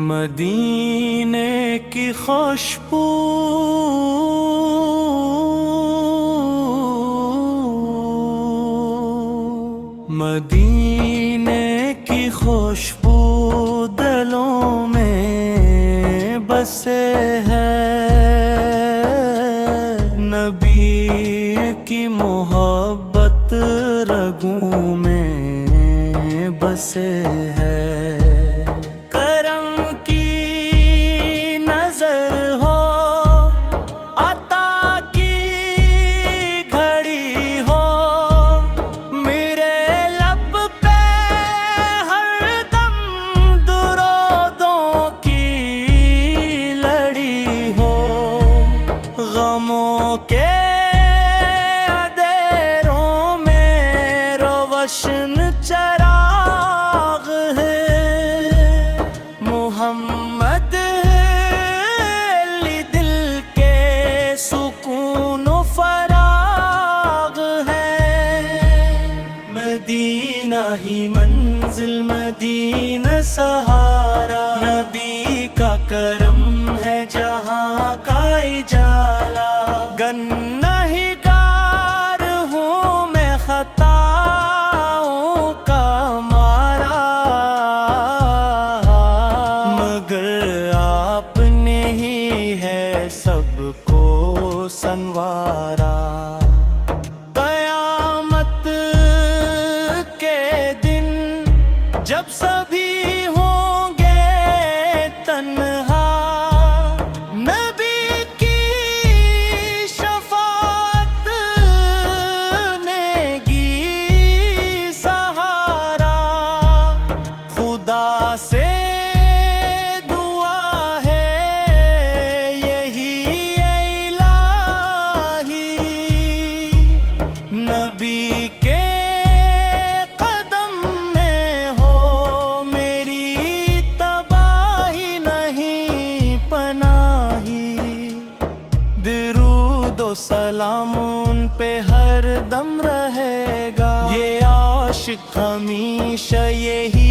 مدینے کی خوشبو مدینے کی خوشبو دلوں میں بسے ہے، نبی کی محبت رگوں میں بسے ہے۔ کرم کی نظر ہو، عطا کی گھڑی ہو، میرے لب پہ ہر دم درودوں کی لڑی ہو، غموں کے اندھیروں میں روشن چراغ ہے، محمد علی دل کے سکون و فراغ ہے۔ مدینہ ہی منزل، مدینہ سہارا، نبی کا کرم ہے جہاں کا اجالا۔ گنہگار ہوں میں خطاؤں کا مارا، مگر آپ نے ہی ہے سب کو سنوارا۔ قیامت کے دن جب سبھی ہوں گے تنہا، نبی کی شفاعت نے گی سہارا۔ خدا سے دعا ہے یہی الہی، نبی کے قدم میں ہو میری تباہی نہیں پناہی۔ درود و سلام ان پہ ہر دم رہے گا، یہ عاشق ہمیشہ یہی